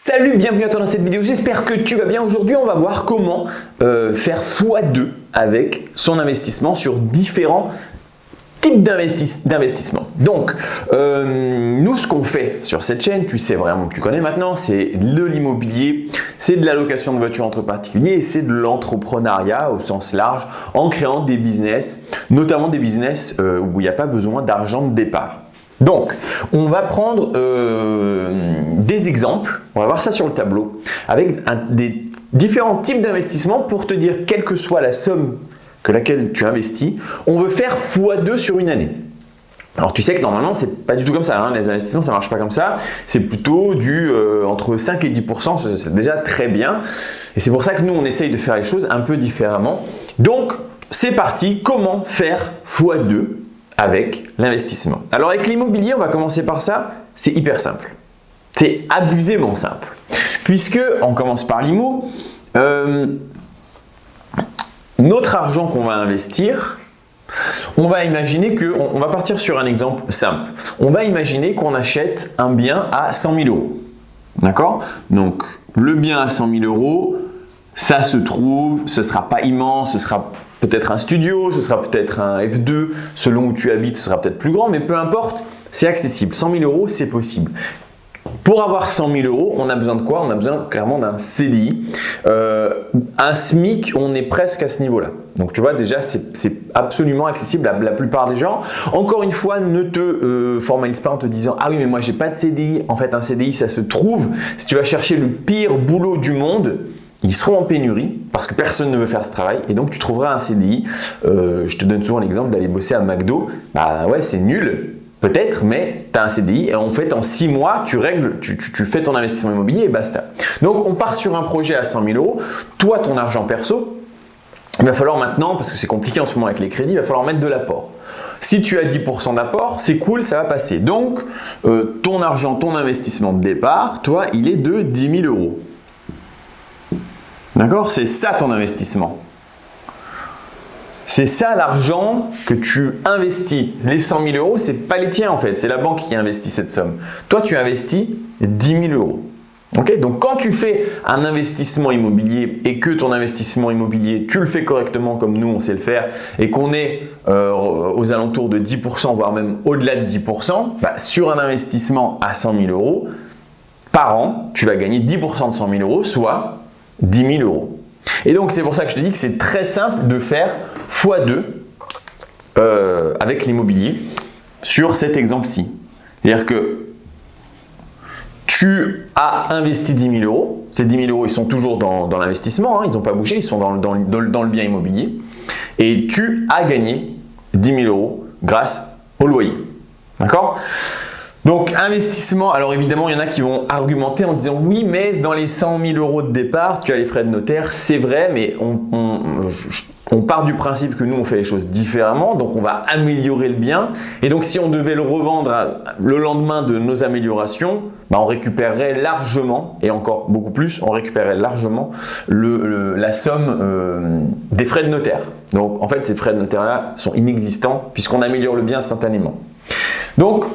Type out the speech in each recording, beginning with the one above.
Salut, bienvenue à toi dans cette vidéo, j'espère que tu vas bien. Aujourd'hui, on va voir comment faire x2 avec son investissement sur différents types d'investissement. Donc, nous, ce qu'on fait sur cette chaîne, tu sais vraiment, tu connais maintenant, c'est de l'immobilier, c'est de la location de voitures entre particuliers et c'est de l'entrepreneuriat au sens large en créant des business, notamment des business où il n'y a pas besoin d'argent de départ. Donc, on va prendre des exemples, on va voir ça sur le tableau, avec des différents types d'investissements pour te dire, quelle que soit la somme laquelle tu investis, on veut faire x2 sur une année. Alors tu sais que normalement, c'est pas du tout comme ça, hein. Les investissements, ça marche pas comme ça, c'est plutôt entre 5 et 10%, c'est déjà très bien. Et c'est pour ça que nous, on essaye de faire les choses un peu différemment. Donc, c'est parti, comment faire x2 avec l'investissement. Alors avec l'immobilier, on va commencer par ça, c'est hyper simple. C'est abusément simple. Puisque, on commence par l'IMO, notre argent qu'on va investir, on va imaginer on va partir sur un exemple simple. On va imaginer qu'on achète un bien à 100 000 euros. D'accord? Donc, le bien à 100 000 euros, ça se trouve, ce ne sera pas immense, ce sera peut-être un studio, ce sera peut-être un F2, selon où tu habites, ce sera peut-être plus grand, mais peu importe, c'est accessible. 100 000 euros, c'est possible. Pour avoir 100 000 euros, on a besoin de quoi? On a besoin clairement d'un CDI. Un SMIC, on est presque à ce niveau-là. Donc tu vois, déjà, c'est absolument accessible à la plupart des gens. Encore une fois, ne te formalise pas en te disant « Ah oui, mais moi, j'ai pas de CDI. » En fait, un CDI, ça se trouve. Si tu vas chercher le pire boulot du monde, ils seront en pénurie parce que personne ne veut faire ce travail et donc tu trouveras un CDI. Je te donne souvent l'exemple d'aller bosser à McDo. Bah ouais, c'est nul, peut-être, mais tu as un CDI et en fait, en 6 mois, tu fais ton investissement immobilier et basta. Donc, on part sur un projet à 100 000 euros. Toi, ton argent perso, il va falloir maintenant, parce que c'est compliqué en ce moment avec les crédits, il va falloir mettre de l'apport. Si tu as 10% d'apport, c'est cool, ça va passer. Donc, ton argent, ton investissement de départ, toi, il est de 10 000 euros. D'accord? C'est ça ton investissement. C'est ça l'argent que tu investis. Les 100 000 euros, ce n'est pas les tiens en fait, c'est la banque qui investit cette somme. Toi, tu investis 10 000 euros. Okay? Donc, quand tu fais un investissement immobilier et que ton investissement immobilier, tu le fais correctement comme nous, on sait le faire, et qu'on est aux alentours de 10%, voire même au-delà de 10%, bah, sur un investissement à 100 000 euros, par an, tu vas gagner 10% de 100 000 euros, soit 10 000 euros. Et donc, c'est pour ça que je te dis que c'est très simple de faire x2 avec l'immobilier sur cet exemple-ci. C'est-à-dire que tu as investi 10 000 euros. Ces 10 000 euros, ils sont toujours dans l'investissement, hein, ils n'ont pas bougé, ils sont dans le bien immobilier. Et tu as gagné 10 000 euros grâce au loyer. D'accord ? Donc, investissement, alors évidemment, il y en a qui vont argumenter en disant oui, mais dans les 100 000 euros de départ, tu as les frais de notaire, c'est vrai, mais on part du principe que nous, on fait les choses différemment, donc on va améliorer le bien. Et donc, si on devait le revendre le lendemain de nos améliorations, bah, on récupérerait largement, et encore beaucoup plus, on récupérerait largement la somme des frais de notaire. Donc, en fait, ces frais de notaire-là sont inexistants puisqu'on améliore le bien instantanément. Donc,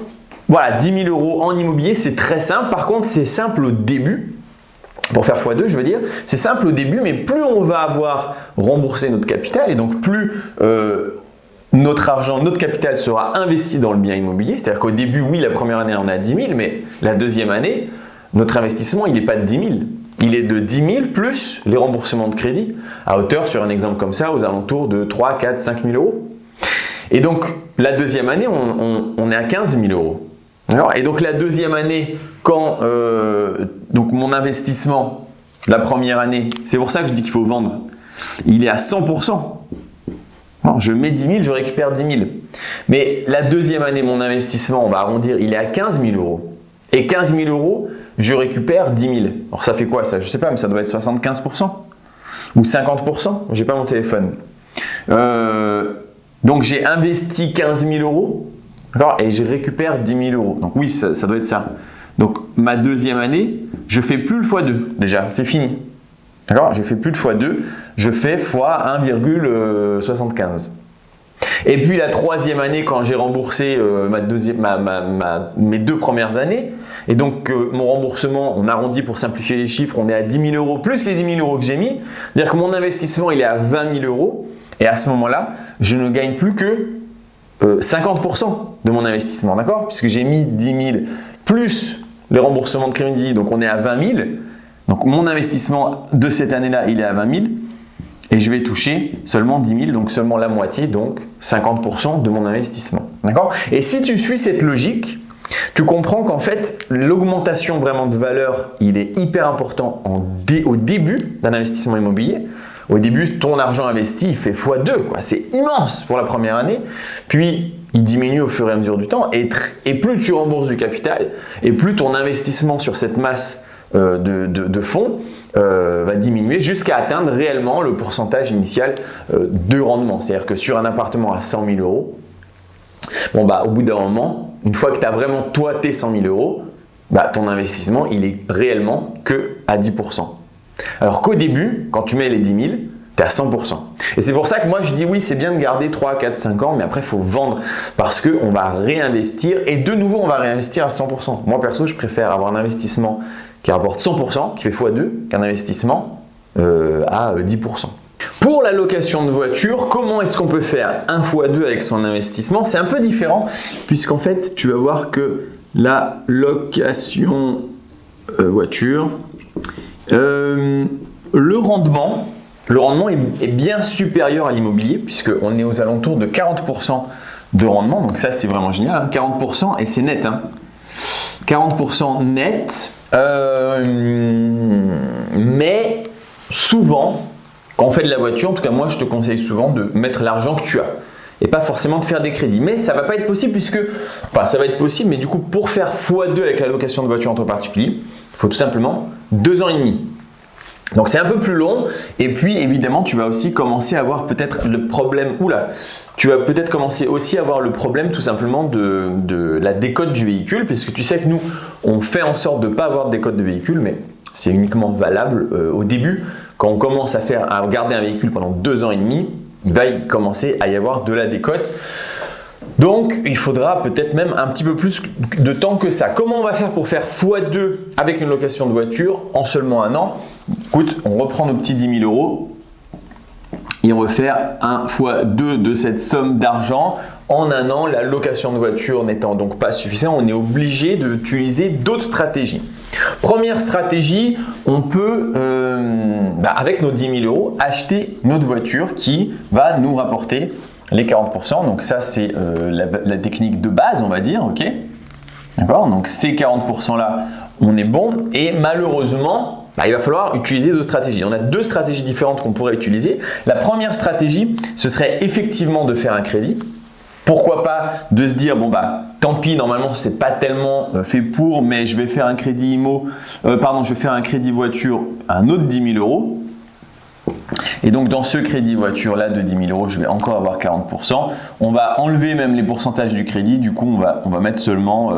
voilà, 10 000 euros en immobilier, c'est très simple. Par contre, c'est simple au début. Pour faire x2, je veux dire, c'est simple au début, mais plus on va avoir remboursé notre capital et donc plus notre argent, notre capital sera investi dans le bien immobilier. C'est-à-dire qu'au début, oui, la première année, on a 10 000, mais la deuxième année, notre investissement, il n'est pas de 10 000. Il est de 10 000 plus les remboursements de crédit à hauteur, sur un exemple comme ça, aux alentours de 3, 4, 5 000 euros. Et donc, la deuxième année, on est à 15 000 euros. Alors, et donc la deuxième année, quand donc mon investissement, la première année, c'est pour ça que je dis qu'il faut vendre, il est à 100%. Alors, je mets 10 000, je récupère 10 000. Mais la deuxième année, mon investissement, on va arrondir, il est à 15 000 euros. Et 15 000 euros, je récupère 10 000. Alors ça fait quoi ça? Je ne sais pas, mais ça doit être 75% ou 50%. Je n'ai pas mon téléphone. Donc j'ai investi 15 000 euros. Et je récupère 10 000 euros. Donc oui, ça doit être ça. Donc ma deuxième année, je ne fais plus le x2 déjà, c'est fini. D'accord? Je ne fais plus le x2, je fais x 1,75. Et puis la troisième année, quand j'ai remboursé mes 2 premières années, et donc mon remboursement, on arrondit pour simplifier les chiffres, on est à 10 000 € plus les 10 000 € que j'ai mis. C'est-à-dire que mon investissement, il est à 20 000 €. Et à ce moment-là, je ne gagne plus que 50% de mon investissement, d'accord? Puisque j'ai mis 10 000 plus le remboursement de crédit, donc on est à 20 000. Donc mon investissement de cette année-là, il est à 20 000. Et je vais toucher seulement 10 000, donc seulement la moitié, donc 50% de mon investissement. D'accord? Et si tu suis cette logique, tu comprends qu'en fait, l'augmentation vraiment de valeur, il est hyper important au début d'un investissement immobilier. Au début, ton argent investi, il fait x2, quoi. C'est immense pour la première année. Puis, il diminue au fur et à mesure du temps. Et plus tu rembourses du capital, et plus ton investissement sur cette masse de fonds va diminuer jusqu'à atteindre réellement le pourcentage initial de rendement. C'est-à-dire que sur un appartement à 100 000 €, au bout d'un moment, une fois que tu as vraiment toi tes 100 000 €, ton investissement il est réellement que à 10%. Alors qu'au début, quand tu mets les 10 000, tu es à 100%. Et c'est pour ça que moi je dis oui, c'est bien de garder 3, 4, 5 ans, mais après il faut vendre parce qu'on va réinvestir et de nouveau on va réinvestir à 100%. Moi perso, je préfère avoir un investissement qui rapporte 100%, qui fait x2, qu'un investissement à 10%. Pour la location de voiture, comment est-ce qu'on peut faire 1 x2 avec son investissement? C'est un peu différent puisqu'en fait, tu vas voir que la location voiture, le rendement est bien supérieur à l'immobilier puisqu'on est aux alentours de 40% de rendement. Donc ça, c'est vraiment génial, hein, 40% et c'est net. Hein. 40% net. Mais souvent, quand on fait de la voiture, en tout cas moi je te conseille souvent de mettre l'argent que tu as et pas forcément de faire des crédits. Mais ça va pas être possible ça va être possible, mais du coup pour faire x2 avec la location de voiture entre particuliers, il faut tout simplement 2 ans et demi. Donc c'est un peu plus long et puis évidemment tu vas aussi commencer à avoir peut-être le problème, tu vas peut-être commencer aussi à avoir le problème tout simplement de la décote du véhicule puisque tu sais que nous on fait en sorte de ne pas avoir de décote de véhicule mais c'est uniquement valable au début quand on commence à garder un véhicule pendant 2 ans et demi, il va y commencer à y avoir de la décote. Donc, il faudra peut-être même un petit peu plus de temps que ça. Comment on va faire pour faire x2 avec une location de voiture en seulement 1 an? Écoute, on reprend nos petits 10 000 € et on va faire 1 x2 de cette somme d'argent. En 1 an, la location de voiture n'étant donc pas suffisante, on est obligé d'utiliser d'autres stratégies. Première stratégie, on peut, avec nos 10 000 € acheter notre voiture qui va nous rapporter les 40%, donc ça c'est la technique de base, on va dire, ok? D'accord? Donc ces 40% là, on est bon et malheureusement, il va falloir utiliser d'autres stratégies. On a 2 stratégies différentes qu'on pourrait utiliser. La première stratégie, ce serait effectivement de faire un crédit. Pourquoi pas de se dire, tant pis, normalement c'est pas tellement fait pour, mais je vais faire un crédit je vais faire un crédit voiture, un autre 10 000 €. Et donc dans ce crédit voiture là de 10 000 €, je vais encore avoir 40%. On va enlever même les pourcentages du crédit, du coup on va mettre seulement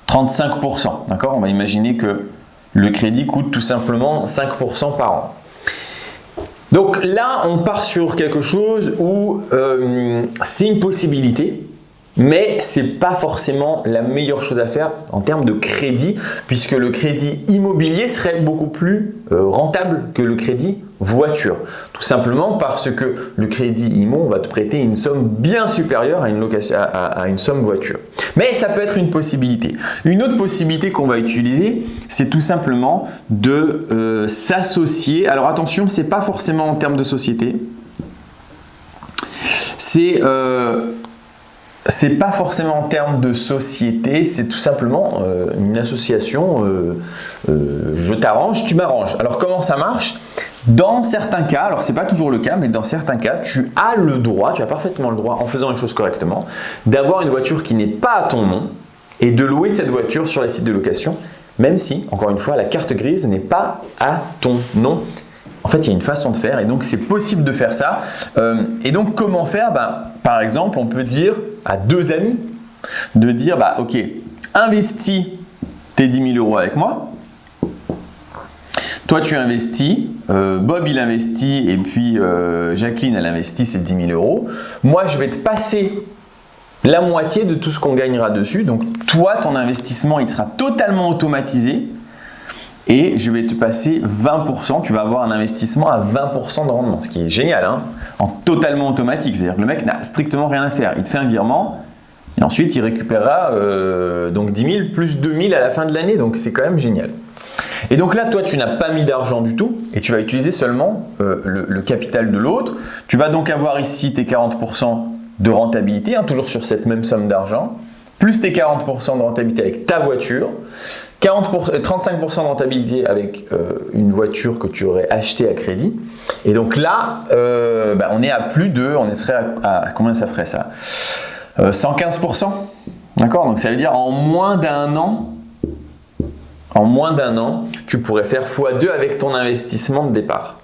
35%. D'accord? On va imaginer que le crédit coûte tout simplement 5% par an. Donc là on part sur quelque chose où c'est une possibilité, mais ce n'est pas forcément la meilleure chose à faire en termes de crédit, puisque le crédit immobilier serait beaucoup plus rentable que le crédit voiture. Tout simplement parce que le crédit IMO va te prêter une somme bien supérieure à une somme voiture. Mais ça peut être une possibilité. Une autre possibilité qu'on va utiliser, c'est tout simplement de s'associer. Alors attention, ce n'est pas forcément en termes de société. C'est pas forcément en termes de société, c'est tout simplement une association, je t'arrange, tu m'arranges. Alors comment ça marche? Dans certains cas, alors c'est pas toujours le cas, mais dans certains cas, tu as parfaitement le droit, en faisant les choses correctement, d'avoir une voiture qui n'est pas à ton nom et de louer cette voiture sur les sites de location, même si, encore une fois, la carte grise n'est pas à ton nom. En fait, il y a une façon de faire et donc c'est possible de faire ça. Et donc, comment faire? Par exemple, on peut dire à 2 amis de dire ok, investis tes 10 000 € avec moi. Toi, tu investis, Bob, il investit, et puis Jacqueline, elle investit, c'est 10 000 euros. Moi, je vais te passer la moitié de tout ce qu'on gagnera dessus. Donc, toi, ton investissement, il sera totalement automatisé. Et je vais te passer 20%, tu vas avoir un investissement à 20% de rendement, ce qui est génial, hein, en totalement automatique. C'est-à-dire que le mec n'a strictement rien à faire. Il te fait un virement et ensuite il récupérera donc 10 000 plus 2 000 à la fin de l'année. Donc c'est quand même génial. Et donc là, toi, tu n'as pas mis d'argent du tout et tu vas utiliser seulement le capital de l'autre. Tu vas donc avoir ici tes 40% de rentabilité, hein, toujours sur cette même somme d'argent, plus tes 40% de rentabilité avec ta voiture. 35% de rentabilité avec une voiture que tu aurais achetée à crédit. Et donc là, on est à plus de, on serait à combien ça ferait ça 115%. D'accord? Donc ça veut dire en moins d'un an, tu pourrais faire x2 avec ton investissement de départ.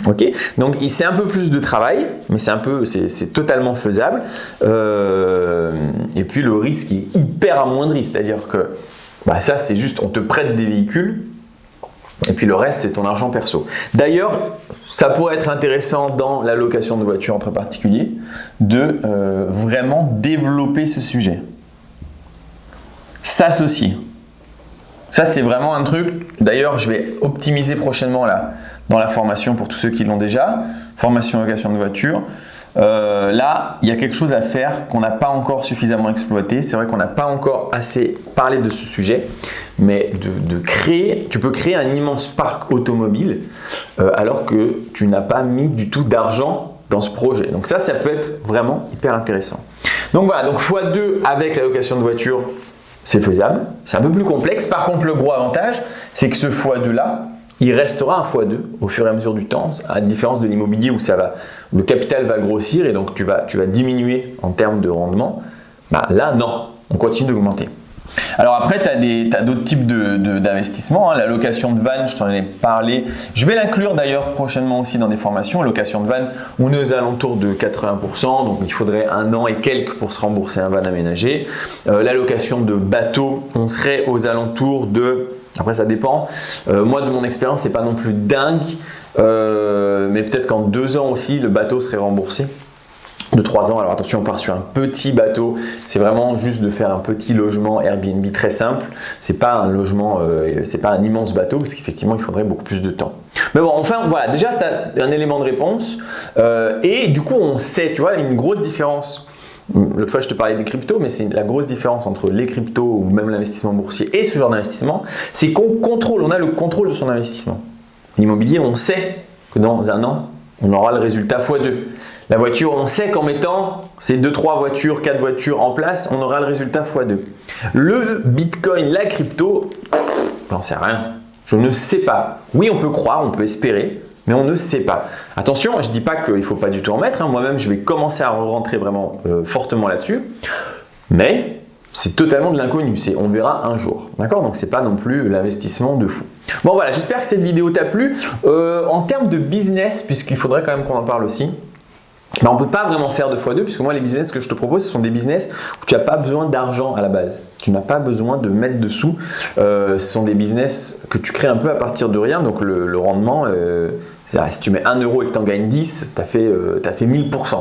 Ok, donc c'est un peu plus de travail, mais c'est totalement faisable. Et puis le risque est hyper amoindri, c'est-à-dire que ça c'est juste, on te prête des véhicules et puis le reste c'est ton argent perso. D'ailleurs, ça pourrait être intéressant dans la location de voitures entre particuliers de vraiment développer ce sujet. S'associer. Ça c'est vraiment un truc, d'ailleurs je vais optimiser prochainement là dans la formation pour tous ceux qui l'ont déjà, formation location de voiture. Là, il y a quelque chose à faire qu'on n'a pas encore suffisamment exploité. C'est vrai qu'on n'a pas encore assez parlé de ce sujet, mais tu peux créer un immense parc automobile alors que tu n'as pas mis du tout d'argent dans ce projet. Donc ça peut être vraiment hyper intéressant. Donc voilà, donc x2 avec la location de voiture, c'est faisable. C'est un peu plus complexe. Par contre, le gros avantage, c'est que ce x2 là, il restera un x2 au fur et à mesure du temps, à la différence de l'immobilier où le capital va grossir et donc tu vas diminuer en termes de rendement. Là, non, on continue d'augmenter. Alors après, tu as d'autres types d'investissements. Hein. La location de van, je t'en ai parlé. Je vais l'inclure d'ailleurs prochainement aussi dans des formations. Location de van, on est aux alentours de 80%, donc il faudrait 1 an et quelques pour se rembourser un van aménagé. La location de bateau, on serait aux alentours de... Après, ça dépend. Moi, de mon expérience, c'est pas non plus dingue, mais peut-être qu'en 2 ans aussi, le bateau serait remboursé. De 3 ans. Alors attention, on part sur un petit bateau. C'est vraiment juste de faire un petit logement Airbnb très simple. C'est pas un logement, c'est pas un immense bateau parce qu'effectivement, il faudrait beaucoup plus de temps. Mais bon, enfin, voilà. Déjà, c'est un élément de réponse. Et du coup, on sait, tu vois, une grosse différence. L'autre fois, je te parlais des cryptos, mais c'est la grosse différence entre les cryptos ou même l'investissement boursier et ce genre d'investissement, c'est qu'on contrôle, on a le contrôle de son investissement. L'immobilier, on sait que dans 1 an, on aura le résultat x2. La voiture, on sait qu'en mettant ces 2-3 voitures, 4 voitures en place, on aura le résultat x2. Le Bitcoin, la crypto, j'en sais rien. Je ne sais pas. Oui, on peut croire, on peut espérer, mais on ne sait pas. Attention, je ne dis pas qu'il ne faut pas du tout en mettre. Hein. Moi-même, je vais commencer à rentrer vraiment fortement là-dessus. Mais c'est totalement de l'inconnu. On verra un jour. D'accord? Donc, ce n'est pas non plus l'investissement de fou. Bon, voilà. J'espère que cette vidéo t'a plu. En termes de business, puisqu'il faudrait quand même qu'on en parle aussi, on ne peut pas vraiment faire de x2 puisque moi les business que je te propose ce sont des business où tu n'as pas besoin d'argent à la base. Tu n'as pas besoin de mettre dessous. Ce sont des business que tu crées un peu à partir de rien. Donc le rendement, si tu mets 1 euro et que tu en gagnes 10, tu as fait 1000%.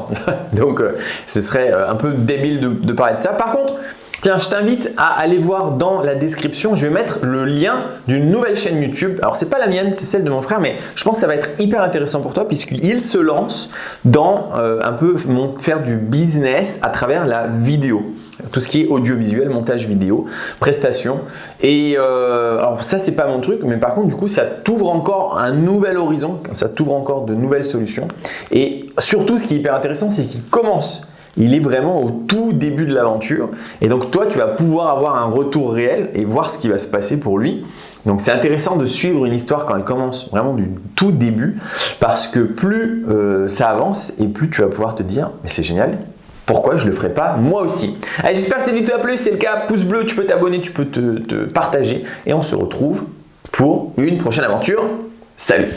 Donc ce serait un peu débile de parler de ça. Par contre, tiens, je t'invite à aller voir dans la description, je vais mettre le lien d'une nouvelle chaîne YouTube. Alors, ce n'est pas la mienne, c'est celle de mon frère, mais je pense que ça va être hyper intéressant pour toi puisqu'il se lance dans un peu faire du business à travers la vidéo. Tout ce qui est audiovisuel, montage vidéo, prestations. Et alors ça, c'est pas mon truc, mais par contre, du coup, ça t'ouvre encore un nouvel horizon, ça t'ouvre encore de nouvelles solutions. Et surtout, ce qui est hyper intéressant, c'est qu'il commence. Il est vraiment au tout début de l'aventure et donc toi tu vas pouvoir avoir un retour réel et voir ce qui va se passer pour lui. Donc c'est intéressant de suivre une histoire quand elle commence vraiment du tout début parce que plus ça avance et plus tu vas pouvoir te dire mais c'est génial, pourquoi je ne le ferai pas moi aussi. Allez, j'espère que cette vidéo t'a plu, si c'est le cas, pouce bleu, tu peux t'abonner, tu peux te partager et on se retrouve pour une prochaine aventure. Salut!